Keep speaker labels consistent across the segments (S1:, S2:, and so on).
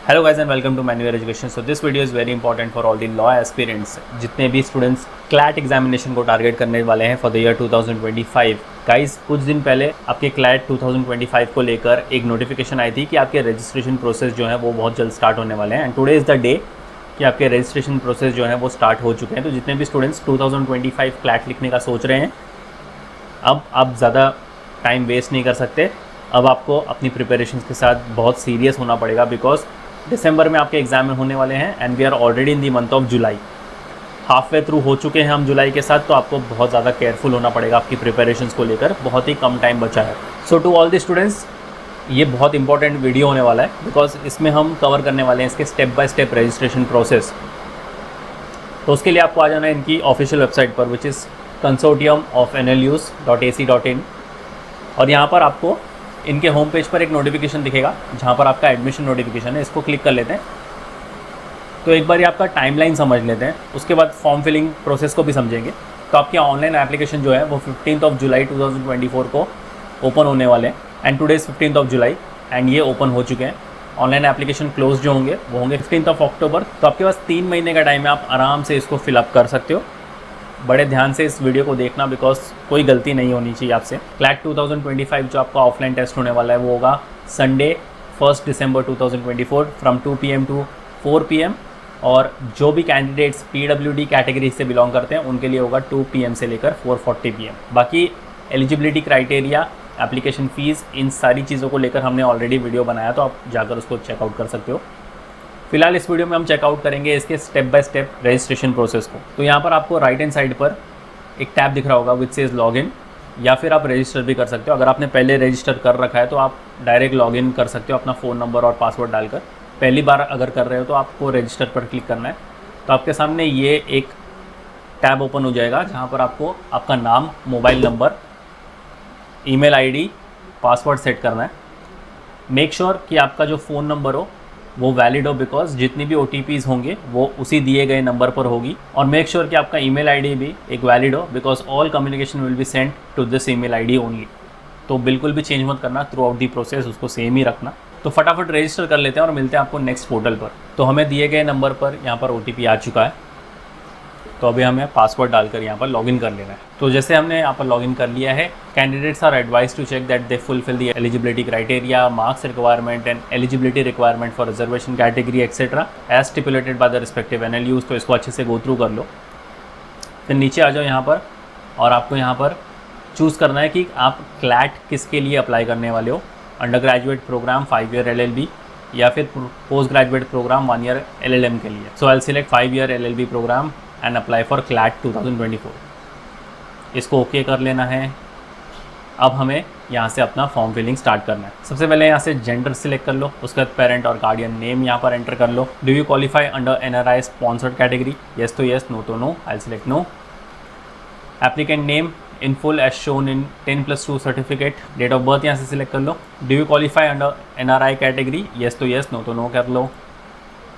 S1: Hello guys and welcome to Manual Education. So this video is very important for all the law aspirants, जितने भी students CLAT examination को target करने वाले हैं for the year 2025। Guys कुछ दिन पहले आपके क्लैट 2025 को लेकर एक नोटिफिकेशन आई थी कि आपके रजिस्ट्रेशन प्रोसेस जो है वो बहुत जल्द स्टार्ट होने वाले हैं and today is the day कि आपके रजिस्ट्रेशन प्रोसेस जो है वो स्टार्ट हो चुके हैं। तो जितने भी स्टूडेंट्स 2025 क्लैट लिखने का सोच रहे हैं, अब आप ज़्यादा टाइम वेस्ट नहीं कर सकते। अब आपको अपनी प्रिपरेशन के साथ बहुत सीरियस होना पड़ेगा बिकॉज दिसंबर में आपके एग्जाम होने वाले हैं and we are already in the month of July. Halfway through हो चुके हैं हम जुलाई के साथ, तो आपको बहुत ज़्यादा केयरफुल होना पड़ेगा आपकी प्रिपरेशंस को लेकर। बहुत ही कम टाइम बचा है। सो टू ऑल द स्टूडेंट्स, ये बहुत इंपॉर्टेंट वीडियो होने वाला है बिकॉज इसमें हम कवर करने वाले हैं इसके step by step registration process. तो उसके लिए आपको आ जाना है इनकी ऑफिशियल वेबसाइट पर विच इज़ consortiumofnlus.ac.in और यहाँ पर आपको इनके होम पेज पर एक नोटिफिकेशन दिखेगा जहाँ पर आपका एडमिशन नोटिफिकेशन है। इसको क्लिक कर लेते हैं तो एक बार ये आपका टाइमलाइन समझ लेते हैं, उसके बाद फॉर्म फिलिंग प्रोसेस को भी समझेंगे। तो आपकी ऑनलाइन एप्लीकेशन जो है वो 15 जुलाई 2024 को ओपन होने वाले हैं and today is 15 July and ये ओपन हो चुके हैं। ऑनलाइन एप्लीकेशन क्लोज जो होंगे वो होंगे 15 अक्टूबर। तो आपके पास 3 महीने का टाइम है, आप आराम से इसको फिलअप कर सकते हो। बड़े ध्यान से इस वीडियो को देखना बिकॉज कोई गलती नहीं होनी चाहिए आपसे। क्लैट 2025 जो आपका ऑफलाइन टेस्ट होने वाला है वो होगा संडे 1 दिसंबर 2024 फ्रॉम 2 PM टू 4 PM और जो भी कैंडिडेट्स PWD कैटेगरी से बिलोंग करते हैं उनके लिए होगा 2 PM से लेकर 4:40 PM। बाकी एलिजिबिलिटी क्राइटेरिया, एप्लीकेशन फ़ीस, इन सारी चीज़ों को लेकर हमने ऑलरेडी वीडियो बनाया, तो आप जाकर उसको चेकआउट कर सकते हो। फिलहाल इस वीडियो में हम चेकआउट करेंगे इसके step by step registration process को। तो यहाँ पर आपको राइट हैंड साइड पर एक टैब दिख रहा होगा विच सेज लॉगिन, या फिर आप रजिस्टर भी कर सकते हो। अगर आपने पहले रजिस्टर कर रखा है तो आप डायरेक्ट लॉगिन कर सकते हो अपना फ़ोन नंबर और पासवर्ड डालकर। पहली बार अगर कर रहे हो तो आपको रजिस्टर पर क्लिक करना है। तो आपके सामने ये एक टैब ओपन हो जाएगा जहाँ पर आपको आपका नाम, mobile number, email ID, password set करना है। मेक श्योर कि आपका जो फ़ोन नंबर हो वो वैलिड हो बिकॉज जितनी भी OTPs होंगे वो उसी दिए गए नंबर पर होगी। और मेक श्योर कि आपका ईमेल आईडी भी एक वैलिड हो because all communication will be sent to this email ID only. तो बिल्कुल भी चेंज मत करना, थ्रू आउट दी प्रोसेस उसको सेम ही रखना। तो फटाफट रजिस्टर कर लेते हैं और मिलते हैं आपको नेक्स्ट पोर्टल पर। तो हमें दिए गए नंबर पर यहाँ पर OTP आ चुका है, तो अभी हमें पासवर्ड डालकर यहाँ पर लॉगिन कर लेना है। तो जैसे हमने यहाँ पर लॉगिन कर लिया है, candidates are advise to check that they fulfil the eligibility criteria, marks requirement and eligibility requirement for reservation category etcetera as stipulated by the respective NLUs। तो इसको अच्छे से गो थ्रू कर लो। फिर नीचे आ जाओ यहाँ पर और आपको यहाँ पर चूज़ करना है कि आप क्लैट किसके लिए अप्लाई करने वाले हो। Undergraduate program 5 year LLB या फिर postgraduate program 1 year LLM के लिए। So I select 5 year LLB program and apply for CLAT 2024। इसको ओके कर लेना है। अब हमें यहाँ से अपना फॉर्म फिलिंग स्टार्ट करना है। सबसे पहले यहाँ से जेंडर सिलेक्ट कर लो, उसके बाद पेरेंट और गार्डियन नेम यहाँ पर एंटर कर लो। Do you qualify under NRI sponsored category? Yes तो येस, नो तो no, I select no. Applicant name in full as shown in 10+2 certificate. Date of birth यहाँ से सिलेक्ट कर लो। Do you qualify under NRI category? Yes तो yes, no तो no कर लो।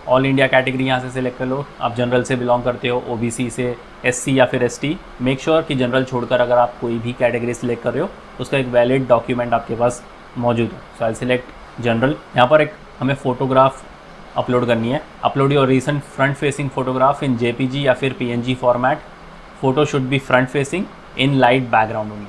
S1: ऑल इंडिया कैटेगरी यहाँ से सिलेक्ट कर लो। आप जनरल से बिलोंग करते हो, OBC से, SC या फिर ST। मेक श्योर कि जनरल छोड़कर अगर आप कोई भी कैटेगरी सिलेक्ट कर रहे हो उसका एक वैलिड डॉक्यूमेंट आपके पास मौजूद हो। सो आई सिलेक्ट जनरल। यहाँ पर एक हमें फ़ोटोग्राफ अपलोड करनी है। Upload your recent front facing photograph in JPG या फिर PNG format. Photo should be front facing in light background only.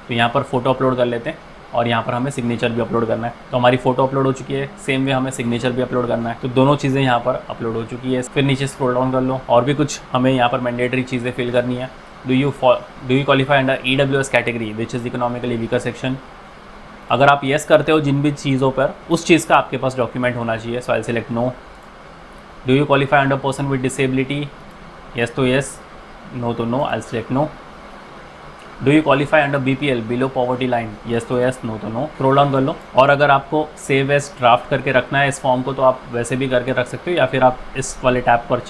S1: तो यहाँ पर फ़ोटो अपलोड कर लेते हैं और यहाँ पर हमें सिग्नेचर भी अपलोड करना है। तो हमारी फ़ोटो अपलोड हो चुकी है, सेम वे हमें सिग्नेचर भी अपलोड करना है। तो दोनों चीज़ें यहाँ पर अपलोड हो चुकी है। फिर नीचे स्क्रॉल डाउन कर लो और भी कुछ हमें यहाँ पर मैंडेटरी चीज़ें फिल करनी है। Do you qualify under EWS category which is economically weaker section? अगर आप येस करते हो जिन भी चीज़ों पर, उस चीज़ का आपके पास डॉक्यूमेंट होना चाहिए। So I select no. Do you qualify under person with disability? Yes तो येस, नो तो no, I select no. Do you qualify under BPL below poverty line? Yes तो येस, नो तो नो। स्क्रॉल डाउन कर लो और अगर आपको save as draft करके रखना है इस फॉर्म को तो आप वैसे भी करके रख सकते हो या फिर आप इस वाले टैब पर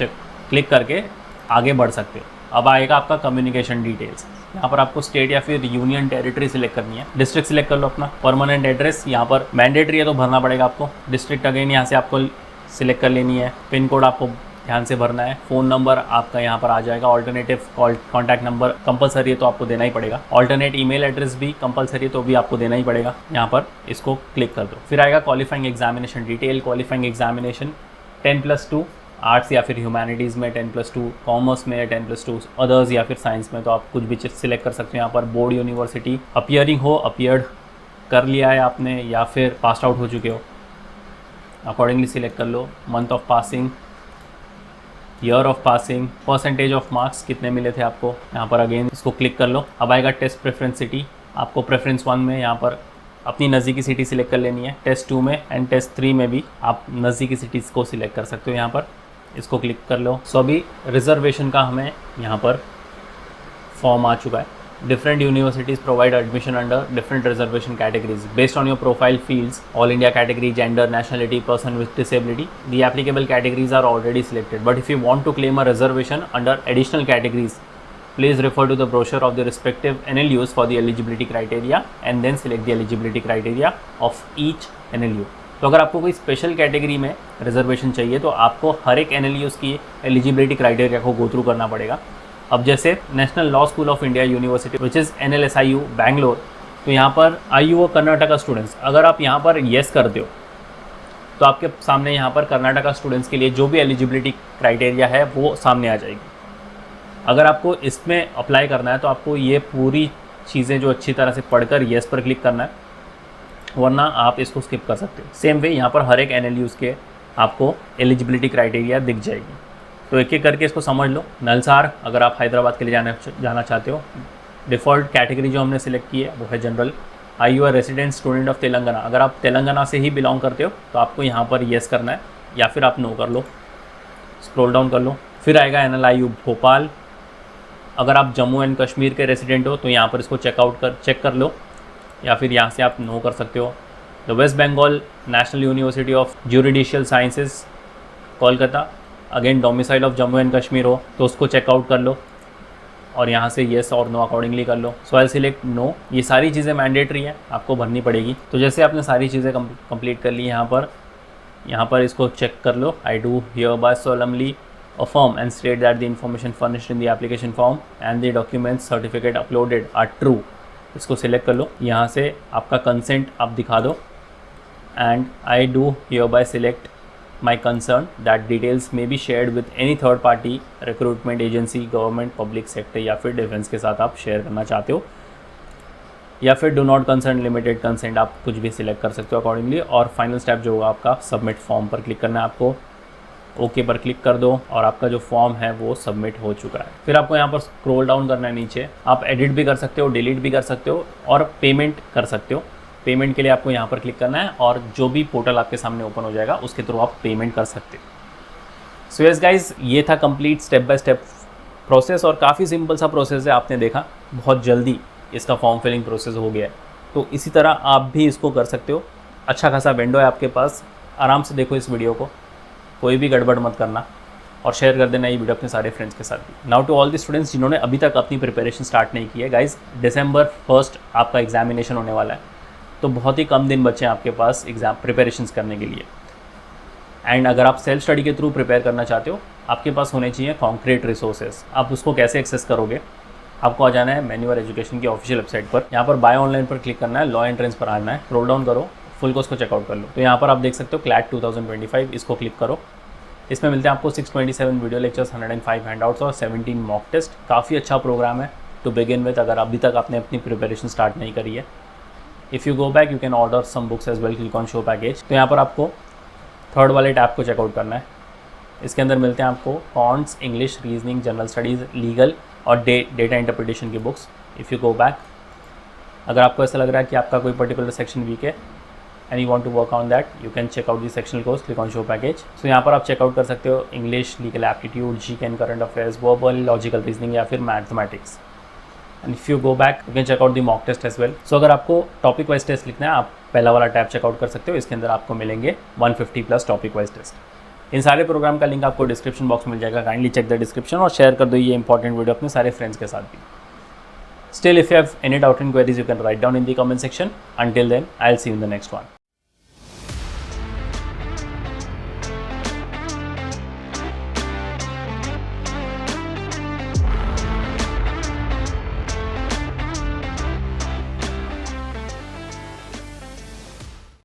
S1: क्लिक करके आगे बढ़ सकते हो। अब आएगा आपका कम्युनिकेशन डिटेल्स। यहाँ पर आपको स्टेट या फिर यूनियन टेरिटरी सिलेक्ट करनी है। डिस्ट्रिक्ट सिलेक्ट कर लो अपना। परमानेंट एड्रेस यहाँ पर मैंडेटरी है तो भरना पड़ेगा आपको। डिस्ट्रिक्ट अगेन यहाँ से आपको सिलेक्ट कर लेनी है। पिन कोड आपको ध्यान से भरना है। फ़ोन नंबर आपका यहाँ पर आ जाएगा, ऑल्टरनेटिव कॉन्टैक्ट नंबर कंपलसरी है तो आपको देना ही पड़ेगा, ऑल्टरनेट ईमेल एड्रेस भी कंपलसरी है तो भी आपको देना ही पड़ेगा। यहाँ पर इसको क्लिक कर दो। फिर आएगा qualifying examination detail. Qualifying examination 10+2 arts या फिर ह्यूमैनिटीज़ में 10+2, कॉमर्स में 10+2, अदर्स या फिर साइंस में तो आप कुछ भी सिलेक्ट कर सकते हो। यहाँ पर बोर्ड यूनिवर्सिटी अपियरिंग हो, अपियर्ड कर लिया है आपने या फिर पास आउट हो चुके हो, अकॉर्डिंगली सिलेक्ट कर लो। Month of passing, year of passing, percentage of marks कितने मिले थे आपको, यहाँ पर अगेन इसको क्लिक कर लो। अब आएगा टेस्ट प्रेफरेंस सिटी। आपको प्रेफरेंस 1 में यहाँ पर अपनी नज़दीकी सिटी सिलेक्ट कर लेनी है, टेस्ट 2 में एंड टेस्ट 3 में भी आप नज़दीकी सिटीज़ को सिलेक्ट कर सकते हो। यहाँ पर इसको क्लिक कर लो। सो अभी रिजर्वेशन का हमें यहाँ पर फॉर्म आ चुका है। Different universities provide admission under different reservation categories based on your profile fields, all India category, gender, nationality, person with disability. The applicable categories are already selected, but if you want to claim a reservation under additional categories, please refer to the brochure of the respective NLUs for the eligibility criteria and then select the eligibility criteria of each NLU. तो अगर आपको कोई special category में reservation चाहिए तो आपको हर एक NLUs की एलिजिबिलिटी क्राइटेरिया को गो थ्रू करना पड़ेगा। अब जैसे national law school of India university which is NLSIU Bangalore, तो यहाँ पर IU कर्नाटका स्टूडेंट्स, अगर आप यहाँ पर येस करते हो तो आपके सामने यहाँ पर कर्नाटका स्टूडेंट्स के लिए जो भी एलिजिबिलिटी क्राइटेरिया है वो सामने आ जाएगी। अगर आपको इसमें अप्लाई करना है तो आपको ये पूरी चीज़ें जो अच्छी तरह से पढ़कर येस पर क्लिक करना है, वरना आप इसको स्किप कर सकते हो। सेम वे यहाँ पर हर एक NLUs के आपको एलिजिबिलिटी क्राइटेरिया दिख जाएगी। तो एक एक करके इसको समझ लो। नलसार, अगर आप हैदराबाद के लिए जाना चाहते हो, डिफ़ॉल्ट कैटेगरी जो हमने सिलेक्ट की है वो है general. IU resident student of Telangana, अगर आप तेलंगाना से ही बिलोंग करते हो तो आपको यहाँ पर येस करना है या फिर आप नो कर लो। स्क्रॉल डाउन कर लो। फिर आएगा NLIU भोपाल। अगर आप जम्मू एंड कश्मीर के रेसिडेंट हो तो यहाँ पर इसको चेक कर लो या फिर यहाँ से आप नो कर सकते हो। The West Bengal national university of juridical sciences Kolkata, again domicile of Jammu and Kashmir हो तो उसको चेकआउट कर लो और यहाँ से येस और नो अकॉर्डिंगली कर लो। सो आई सिलेक्ट नो। ये सारी चीज़ें मैंडेटरी हैं, आपको भरनी पड़ेगी। तो जैसे आपने सारी चीज़ें कंप्लीट कर ली, यहाँ पर इसको चेक कर लो। I do hereby solemnly affirm and state that the information furnished in the application form and the documents certificate uploaded are true. इसको सिलेक्ट कर लो। यहाँ से आपका कंसेंट आप दिखा दो and I do hereby select my concern that details may be shared with any third party, recruitment agency, government, public sector या फिर डिफेंस के साथ आप शेयर करना चाहते हो, या फिर do not concern limited consent, आप कुछ भी सिलेक्ट कर सकते हो अकॉर्डिंगली। और फाइनल स्टेप जो होगा आपका सबमिट फॉर्म पर क्लिक करना है आपको। ओके पर क्लिक कर दो और आपका जो फॉर्म है वो सबमिट हो चुका है। फिर आपको यहाँ पर स्क्रॉल डाउन करना है नीचे। आप एडिट भी कर सकते हो, डिलीट भी कर सकते हो और पेमेंट कर सकते हो। पेमेंट के लिए आपको यहाँ पर क्लिक करना है और जो भी पोर्टल आपके सामने ओपन हो जाएगा उसके थ्रू आप पेमेंट कर सकते हो। सो यस गाइज, ये था complete step by step process और काफ़ी सिंपल सा प्रोसेस है। आपने देखा बहुत जल्दी इसका फॉर्म फिलिंग प्रोसेस हो गया है। तो इसी तरह आप भी इसको कर सकते हो। अच्छा खासा विंडो है आपके पास, आराम से देखो इस वीडियो को, कोई भी गड़बड़ मत करना और शेयर कर देना ये वीडियो अपने सारे फ्रेंड्स के साथ भी। Now to all the students जिन्होंने अभी तक अपनी प्रिपरेशन स्टार्ट नहीं की है, गाइज December 1 आपका एग्जामिनेशन होने वाला है, तो बहुत ही कम दिन बचे हैं आपके पास एग्ज़ाम प्रिपरेशंस करने के लिए। एंड अगर आप सेल्फ स्टडी के थ्रू प्रिपेयर करना चाहते हो, आपके पास होने चाहिए कॉन्क्रीट रिसोर्सेज। आप उसको कैसे एक्सेस करोगे? आपको आ जाना है मैन्यूअर एजुकेशन की ऑफिशियल वेबसाइट पर। यहाँ पर बाय ऑनलाइन पर क्लिक करना है, लॉ एंट्रेंस पर आना है, स्क्रॉल डाउन करो, फुल कोर्स को चेकआउट कर लो। तो यहाँ पर आप देख सकते हो CLAT 2025, इसको क्लिक करो। इसमें मिलते हैं आपको 627 वीडियो लेक्चर्स, 105 हैंडआउट्स और 17 मॉक टेस्ट। काफ़ी अच्छा प्रोग्राम है टू बिगिन विद, अगर अभी तक आपने अपनी प्रिपरेशन स्टार्ट नहीं करी है। If you go back you can order some books as well, click on show package. तो यहाँ पर आपको थर्ड वाले टैब को चेकआउट करना है। इसके अंदर मिलते हैं आपको quants, English, reasoning, general studies, legal और डेटा इंटरप्रिटेशन की books. If you go back, अगर आपको ऐसा लग रहा है कि आपका कोई पर्टिकुलर सेक्शन वीक है and you want to work on that, you can check out the sectional course, click on show package. So यहाँ पर आप चेकआउट कर सकते हो English, legal aptitude, GK and current affairs, verbal, logical reasoning या फिर mathematics. And if you go back you can check out the mock test as well. So अगर आपको टॉपिक वाइज टेस्ट लिखना है, आप पहला वाला टैब चेकआउट कर सकते हो। इसके अंदर आपको मिलेंगे 150+ टॉपिक वाइज टेस्ट। इन सारे प्रोग्राम का लिंक आपको डिस्क्रिप्शन बॉक्स में मिल जाएगा। काइंडली चेक द डिस्क्रिप्शन और शेयर कर दो ये इंपॉर्टेंट वीडियो अपने सारे फ्रेंड्स के साथ भी। Still, if you have any doubt and queries, you can write down in the comment section. Until then, I'll see you in the next one.